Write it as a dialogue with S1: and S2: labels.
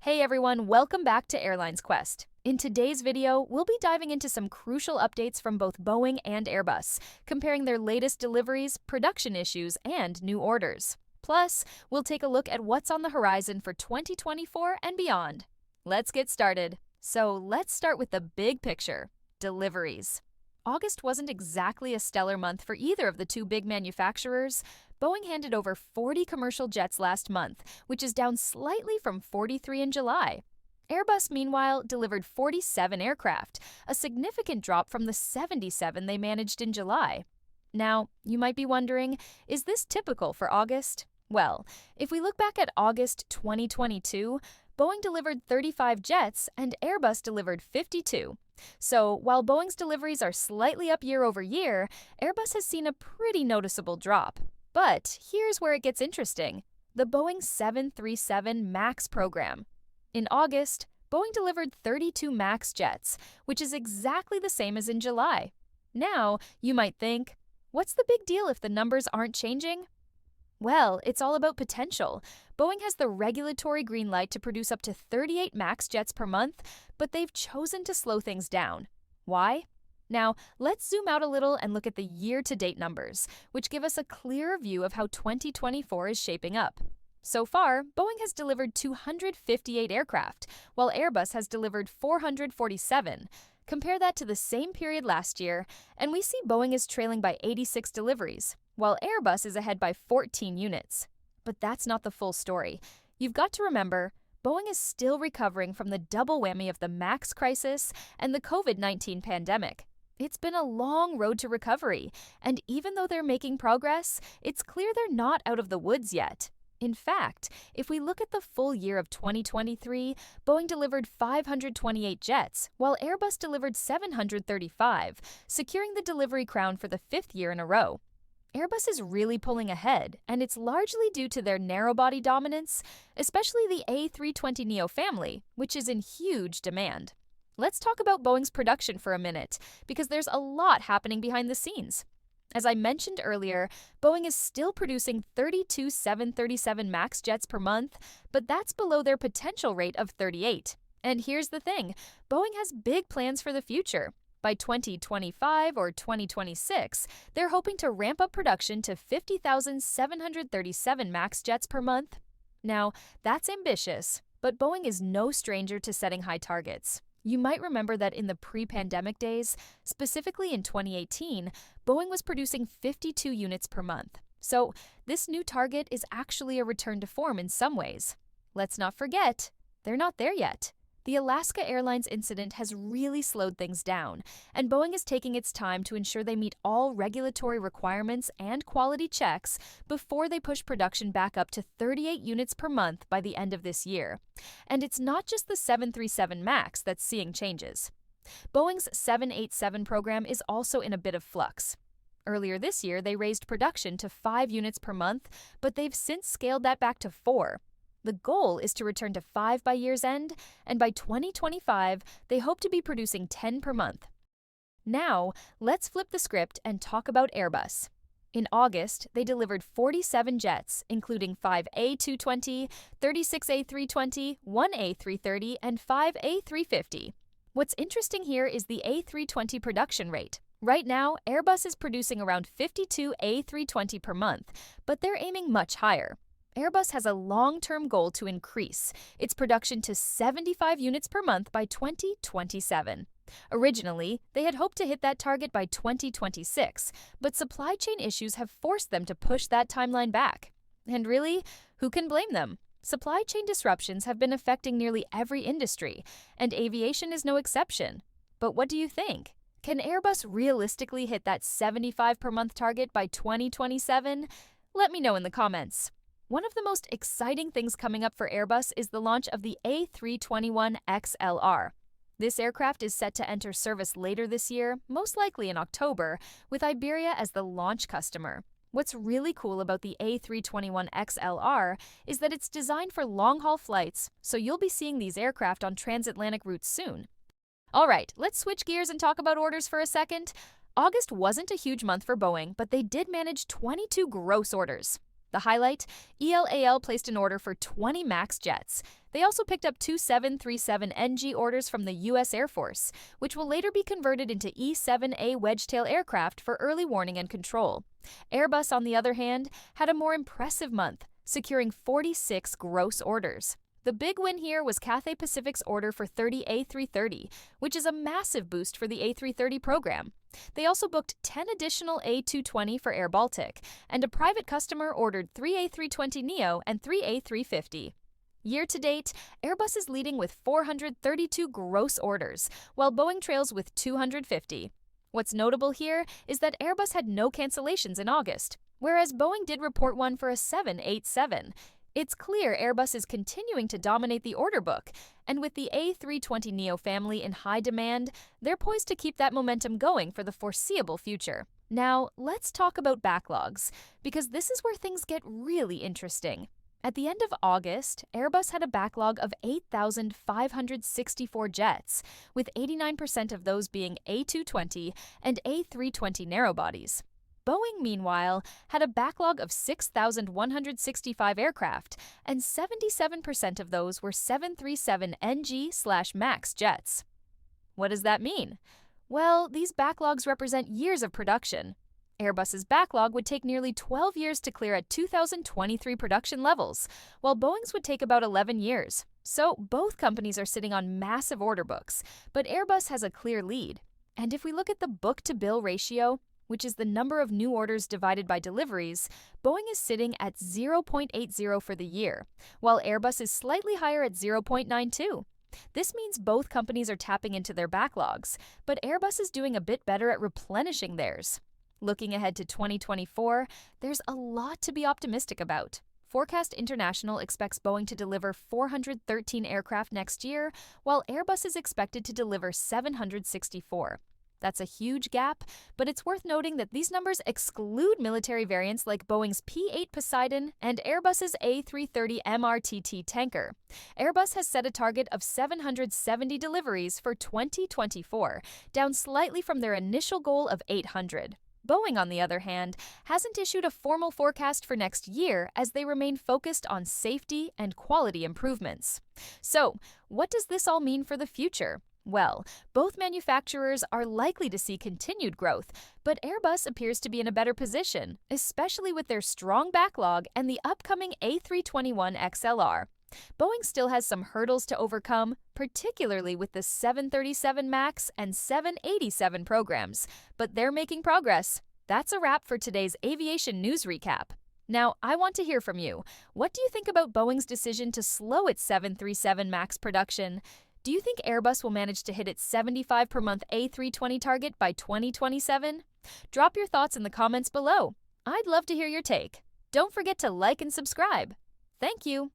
S1: Hey everyone, welcome back to Airlines Quest. In today's video, we'll be diving into some crucial updates from both Boeing and Airbus, comparing their latest deliveries, production issues, and new orders. Plus, we'll take a look at what's on the horizon for 2024 and beyond. Let's get started. So let's start with the big picture, deliveries. August wasn't exactly a stellar month for either of the two big manufacturers. Boeing handed over 40 commercial jets last month, which is down slightly from 43 in July. Airbus, meanwhile, delivered 47 aircraft, a significant drop from the 77 they managed in July. Now, you might be wondering, is this typical for August? Well, if we look back at August 2022, Boeing delivered 35 jets and Airbus delivered 52. So, while Boeing's deliveries are slightly up year over year, Airbus has seen a pretty noticeable drop. But here's where it gets interesting. The Boeing 737 MAX program. In August, Boeing delivered 32 MAX jets, which is exactly the same as in July. Now, you might think, what's the big deal if the numbers aren't changing? Well, it's all about potential. Boeing has the regulatory green light to produce up to 38 MAX jets per month, but they've chosen to slow things down. Why? Now, let's zoom out a little and look at the year-to-date numbers, which give us a clearer view of how 2024 is shaping up. So far, Boeing has delivered 258 aircraft, while Airbus has delivered 447. Compare that to the same period last year, and we see Boeing is trailing by 86 deliveries, while Airbus is ahead by 14 units. But that's not the full story. You've got to remember, Boeing is still recovering from the double whammy of the MAX crisis and the COVID-19 pandemic. It's been a long road to recovery, and even though they're making progress, it's clear they're not out of the woods yet. In fact, if we look at the full year of 2023, Boeing delivered 528 jets, while Airbus delivered 735, securing the delivery crown for the fifth year in a row. Airbus is really pulling ahead, and it's largely due to their narrow-body dominance, especially the A320neo family, which is in huge demand. Let's talk about Boeing's production for a minute, because there's a lot happening behind the scenes. As I mentioned earlier, Boeing is still producing 32 737 MAX jets per month, but that's below their potential rate of 38. And here's the thing, Boeing has big plans for the future. By 2025 or 2026, they're hoping to ramp up production to 50,737 MAX jets per month. Now, that's ambitious, but Boeing is no stranger to setting high targets. You might remember that in the pre-pandemic days, specifically in 2018, Boeing was producing 52 units per month. So this new target is actually a return to form in some ways. Let's not forget, they're not there yet. The Alaska Airlines incident has really slowed things down, and Boeing is taking its time to ensure they meet all regulatory requirements and quality checks before they push production back up to 38 units per month by the end of this year. And it's not just the 737 MAX that's seeing changes. Boeing's 787 program is also in a bit of flux. Earlier this year, they raised production to 5 units per month, but they've since scaled that back to 4. The goal is to return to 5 by year's end, and by 2025, they hope to be producing 10 per month. Now, let's flip the script and talk about Airbus. In August, they delivered 47 jets, including 5 A220, 36 A320, 1 A330, and 5 A350. What's interesting here is the A320 production rate. Right now, Airbus is producing around 52 A320 per month, but they're aiming much higher. Airbus has a long-term goal to increase its production to 75 units per month by 2027. Originally, they had hoped to hit that target by 2026, but supply chain issues have forced them to push that timeline back. And really, who can blame them? Supply chain disruptions have been affecting nearly every industry, and aviation is no exception. But what do you think? Can Airbus realistically hit that 75 per month target by 2027? Let me know in the comments. One of the most exciting things coming up for Airbus is the launch of the A321XLR. This aircraft is set to enter service later this year, most likely in October, with Iberia as the launch customer. What's really cool about the A321XLR is that it's designed for long-haul flights, so you'll be seeing these aircraft on transatlantic routes soon. All right, let's switch gears and talk about orders for a second. August wasn't a huge month for Boeing, but they did manage 22 gross orders. The highlight? ELAL placed an order for 20 MAX jets. They also picked up two 737NG orders from the U.S. Air Force, which will later be converted into E-7A wedge-tail aircraft for early warning and control. Airbus, on the other hand, had a more impressive month, securing 46 gross orders. The big win here was Cathay Pacific's order for 30 A330, which is a massive boost for the A330 program. They also booked 10 additional A220 for Air Baltic, and a private customer ordered 3 A320neo and 3 A350. Year to date, Airbus is leading with 432 gross orders, while Boeing trails with 250. What's notable here is that Airbus had no cancellations in August, whereas Boeing did report one for a 787. It's clear Airbus is continuing to dominate the order book, and with the A320neo family in high demand, they're poised to keep that momentum going for the foreseeable future. Now, let's talk about backlogs, because this is where things get really interesting. At the end of August, Airbus had a backlog of 8,564 jets, with 89% of those being A220 and A320 narrowbodies. Boeing, meanwhile, had a backlog of 6,165 aircraft, and 77% of those were 737NG/MAX jets. What does that mean? Well, these backlogs represent years of production. Airbus's backlog would take nearly 12 years to clear at 2023 production levels, while Boeing's would take about 11 years. So both companies are sitting on massive order books, but Airbus has a clear lead. And if we look at the book-to-bill ratio, which is the number of new orders divided by deliveries, Boeing is sitting at 0.80 for the year, while Airbus is slightly higher at 0.92. This means both companies are tapping into their backlogs, but Airbus is doing a bit better at replenishing theirs. Looking ahead to 2024, there's a lot to be optimistic about. Forecast International expects Boeing to deliver 413 aircraft next year, while Airbus is expected to deliver 764. That's a huge gap, but it's worth noting that these numbers exclude military variants like Boeing's P-8 Poseidon and Airbus's A330 MRTT tanker. Airbus has set a target of 770 deliveries for 2024, down slightly from their initial goal of 800. Boeing, on the other hand, hasn't issued a formal forecast for next year as they remain focused on safety and quality improvements. So, what does this all mean for the future? Well, both manufacturers are likely to see continued growth, but Airbus appears to be in a better position, especially with their strong backlog and the upcoming A321XLR. Boeing still has some hurdles to overcome, particularly with the 737 MAX and 787 programs, but they're making progress. That's a wrap for today's aviation news recap. Now, I want to hear from you. What do you think about Boeing's decision to slow its 737 MAX production? Do you think Airbus will manage to hit its 75 per month A320 target by 2027? Drop your thoughts in the comments below. I'd love to hear your take. Don't forget to like and subscribe. Thank you.